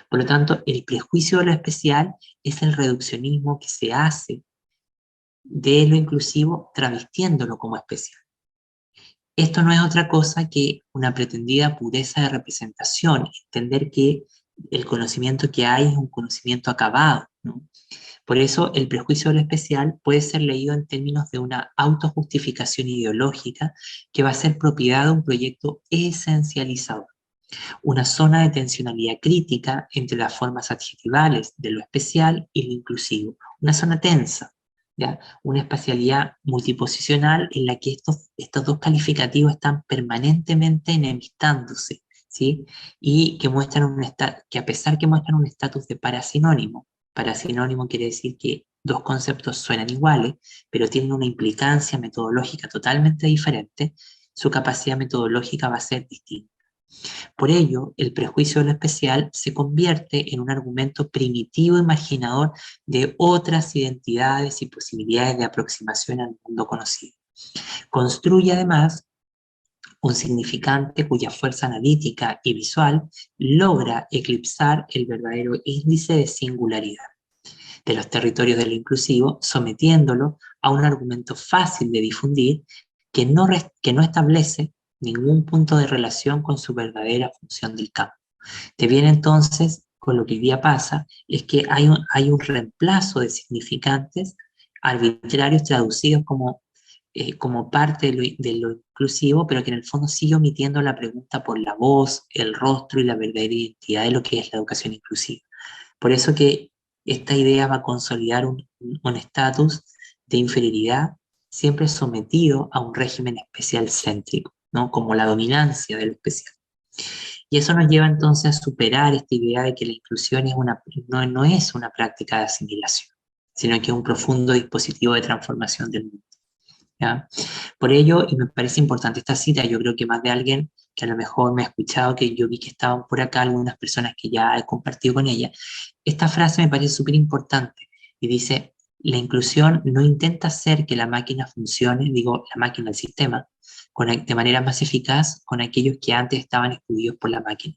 Por lo tanto, el prejuicio de lo especial es el reduccionismo que se hace de lo inclusivo travestiéndolo como especial. Esto no es otra cosa que una pretendida pureza de representación, entender que el conocimiento que hay es un conocimiento acabado, ¿no? Por eso el prejuicio de lo especial puede ser leído en términos de una autojustificación ideológica que va a ser propiedad de un proyecto esencializador, una zona de tensionalidad crítica entre las formas adjetivales de lo especial y lo inclusivo, una zona tensa, ¿ya? Una espacialidad multiposicional en la que estos dos calificativos están permanentemente enemistándose, ¿sí? Y que muestran que a pesar que muestran un estatus de parasinónimo quiere decir que dos conceptos suenan iguales, pero tienen una implicancia metodológica totalmente diferente, su capacidad metodológica va a ser distinta. Por ello, el prejuicio de lo especial se convierte en un argumento primitivo imaginador de otras identidades y posibilidades de aproximación al mundo conocido. Construye además un significante cuya fuerza analítica y visual logra eclipsar el verdadero índice de singularidad de los territorios de lo inclusivo, sometiéndolo a un argumento fácil de difundir que no establece ningún punto de relación con su verdadera función del campo. Te viene entonces, con lo que hoy día pasa, es que hay un reemplazo de significantes arbitrarios traducidos como parte de lo inclusivo, pero que en el fondo sigue omitiendo la pregunta por la voz, el rostro y la verdadera identidad de lo que es la educación inclusiva. Por eso que esta idea va a consolidar un estatus de inferioridad siempre sometido a un régimen especial céntrico, ¿no? Como la dominancia del especial. Y eso nos lleva entonces a superar esta idea de que la inclusión no es una práctica de asimilación, sino que es un profundo dispositivo de transformación del mundo, ¿ya? Por ello, y me parece importante esta cita, yo creo que más de alguien que a lo mejor me ha escuchado, que yo vi que estaban por acá algunas personas que ya he compartido con ella, esta frase me parece súper importante y dice, la inclusión no intenta hacer que la máquina funcione, digo, la máquina, el sistema, de manera más eficaz con aquellos que antes estaban excluidos por la máquina,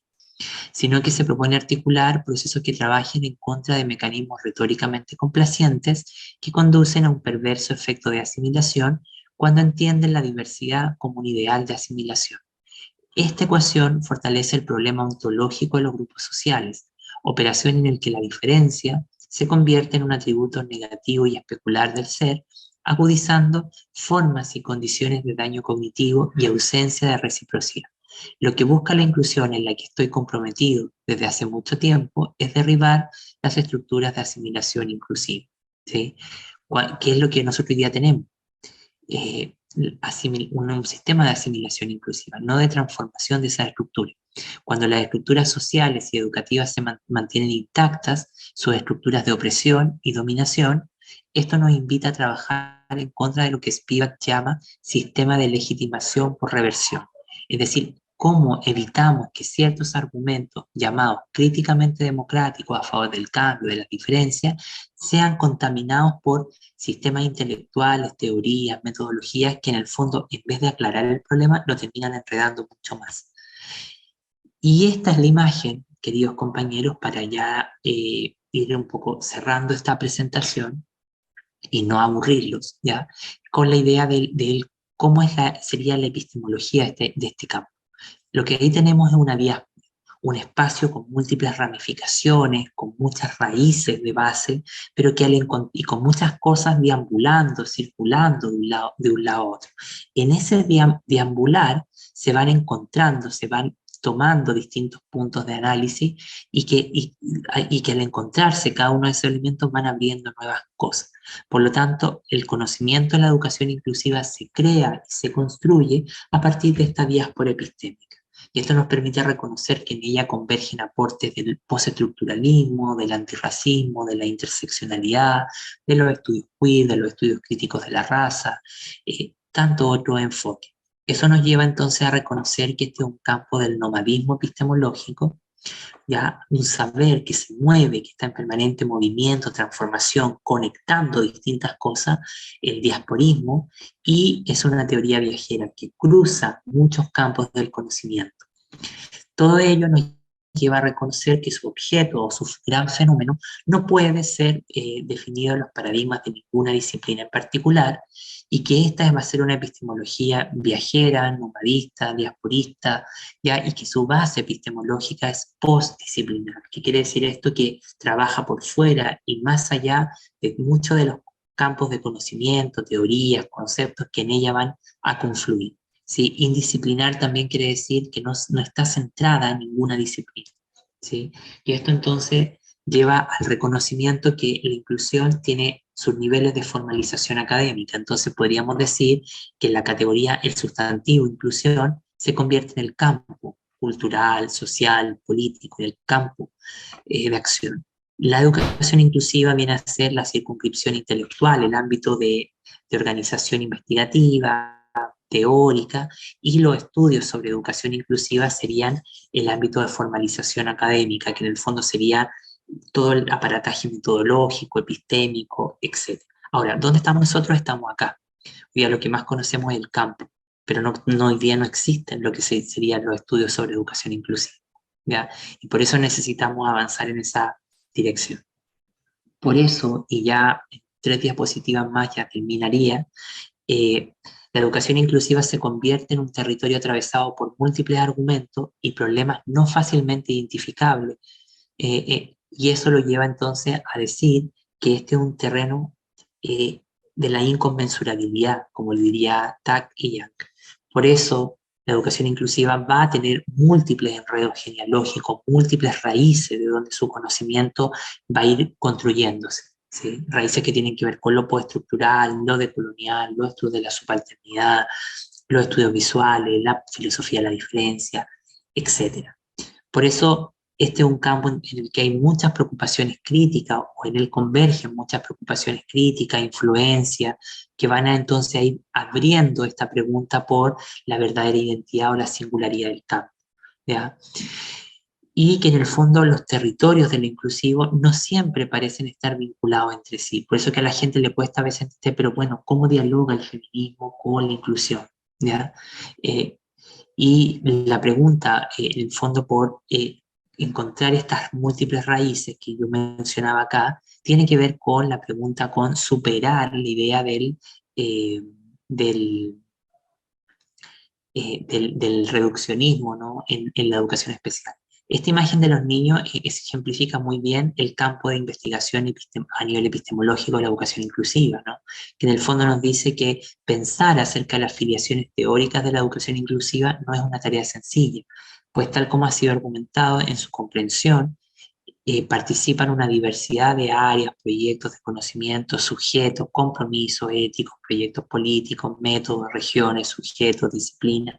sino que se propone articular procesos que trabajen en contra de mecanismos retóricamente complacientes que conducen a un perverso efecto de asimilación cuando entienden la diversidad como un ideal de asimilación. Esta ecuación fortalece el problema ontológico de los grupos sociales, operación en el que la diferencia se convierte en un atributo negativo y especular del ser, agudizando formas y condiciones de daño cognitivo y ausencia de reciprocidad. Lo que busca la inclusión, en la que estoy comprometido desde hace mucho tiempo, es derribar las estructuras de asimilación inclusiva, ¿sí? ¿Qué es lo que nosotros hoy día tenemos? eh, un sistema de asimilación inclusiva, no de transformación de esas estructuras. Cuando las estructuras sociales y educativas se mantienen intactas, sus estructuras de opresión y dominación, esto nos invita a trabajar en contra de lo que Spivak llama sistema de legitimación por reversión. Es decir, cómo evitamos que ciertos argumentos llamados críticamente democráticos a favor del cambio, de las diferencias, sean contaminados por sistemas intelectuales, teorías, metodologías que en el fondo, en vez de aclarar el problema, lo terminan enredando mucho más. Y esta es la imagen, queridos compañeros, para ya ir un poco cerrando esta presentación y no aburrirlos, ¿ya? Con la idea de cómo sería la epistemología de este campo. Lo que ahí tenemos es una vía, un espacio con múltiples ramificaciones, con muchas raíces de base, pero y con muchas cosas deambulando, circulando de un lado a otro. En ese deambular se van encontrando, se van tomando distintos puntos de análisis y que al encontrarse cada uno de esos elementos van abriendo nuevas cosas. Por lo tanto, el conocimiento de la educación inclusiva se crea y se construye a partir de esta diáspora epistémica. Y esto nos permite reconocer que en ella convergen aportes del postestructuralismo, del antirracismo, de la interseccionalidad, de los estudios queer, de los estudios críticos de la raza, tanto otros enfoques. Eso nos lleva entonces a reconocer que este es un campo del nomadismo epistemológico, ya un saber que se mueve, que está en permanente movimiento, transformación, conectando distintas cosas, el diasporismo, y es una teoría viajera que cruza muchos campos del conocimiento. Todo ello nos lleva a reconocer que su objeto o su gran fenómeno no puede ser definido en los paradigmas de ninguna disciplina en particular, y que esta va a ser una epistemología viajera, nomadista, diasporista, ¿ya? Y que su base epistemológica es postdisciplinar. ¿Qué quiere decir esto? Que trabaja por fuera y más allá de muchos de los campos de conocimiento, teorías, conceptos que en ella van a confluir. ¿Sí? Indisciplinar también quiere decir que no está centrada en ninguna disciplina, ¿sí? Y esto entonces lleva al reconocimiento que la inclusión tiene sus niveles de formalización académica. Entonces podríamos decir que la categoría, el sustantivo inclusión, se convierte en el campo cultural, social, político, en el campo de acción. La educación inclusiva viene a ser la circunscripción intelectual, el ámbito de organización investigativa, teórica, y los estudios sobre educación inclusiva serían el ámbito de formalización académica, que en el fondo sería todo el aparataje metodológico, epistémico, etc. Ahora, ¿dónde estamos nosotros? Estamos acá. Hoy día lo que más conocemos es el campo, pero hoy día no existen lo que serían los estudios sobre educación inclusiva, ¿ya? Y por eso necesitamos avanzar en esa dirección. Por eso, y ya en 3 diapositivas más ya terminaría, la educación inclusiva se convierte en un territorio atravesado por múltiples argumentos y problemas no fácilmente identificables, y eso lo lleva entonces a decir que este es un terreno de la inconmensurabilidad, como le diría Tack y Young. Por eso la educación inclusiva va a tener múltiples enredos genealógicos, múltiples raíces de donde su conocimiento va a ir construyéndose. ¿Sí? Raíces que tienen que ver con lo postestructural, lo decolonial, los estudios de la subalternidad, los estudios visuales, la filosofía de la diferencia, etc. Por eso este es un campo en el que hay muchas preocupaciones críticas, o en él convergen muchas preocupaciones críticas, influencias, que van a entonces a ir abriendo esta pregunta por la verdadera identidad o la singularidad del campo, ¿ya? Y que en el fondo los territorios de lo inclusivo no siempre parecen estar vinculados entre sí. Por eso que a la gente le cuesta a veces entender, pero bueno, ¿cómo dialoga el feminismo con la inclusión? ¿Ya? Y la pregunta, en el fondo, por encontrar estas múltiples raíces que yo mencionaba acá, tiene que ver con la pregunta con superar la idea eh, del, del reduccionismo, ¿no? En la educación especial. Esta imagen de los niños ejemplifica muy bien el campo de investigación a nivel epistemológico de la educación inclusiva, ¿no? Que en el fondo nos dice que pensar acerca de las filiaciones teóricas de la educación inclusiva no es una tarea sencilla, pues tal como ha sido argumentado en su comprensión, participan una diversidad de áreas, proyectos de conocimiento, sujetos, compromisos éticos, proyectos políticos, métodos, regiones, sujetos, disciplinas,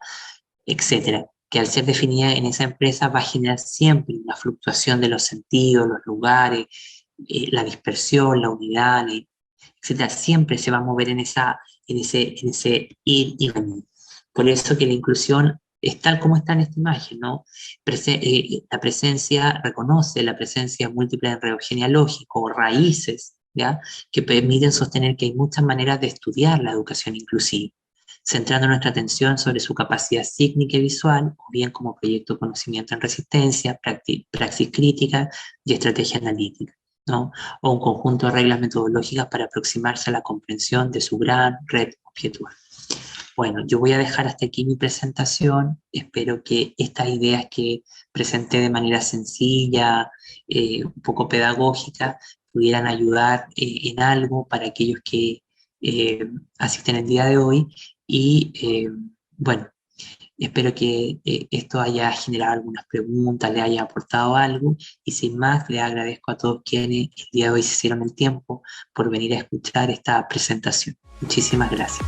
etcétera, que al ser definida en esa empresa va a generar siempre una fluctuación de los sentidos, los lugares, la dispersión, la unidad, etcétera, siempre se va a mover en ese ir y venir. Por eso que la inclusión es tal como está en esta imagen, ¿no? La presencia, reconoce la presencia múltiple de enredo genealógico o raíces, ¿ya? Que permiten sostener que hay muchas maneras de estudiar la educación inclusiva, centrando nuestra atención sobre su capacidad sísmica y visual, o bien como proyecto de conocimiento en resistencia, praxis crítica y estrategia analítica, ¿no? O un conjunto de reglas metodológicas para aproximarse a la comprensión de su gran red objetual. Bueno, yo voy a dejar hasta aquí mi presentación. Espero que estas ideas que presenté de manera sencilla, un poco pedagógica, pudieran ayudar en algo para aquellos que asisten el día de hoy. Y bueno, espero que esto haya generado algunas preguntas, le haya aportado algo. Y sin más, le agradezco a todos quienes el día de hoy se hicieron el tiempo por venir a escuchar esta presentación. Muchísimas gracias.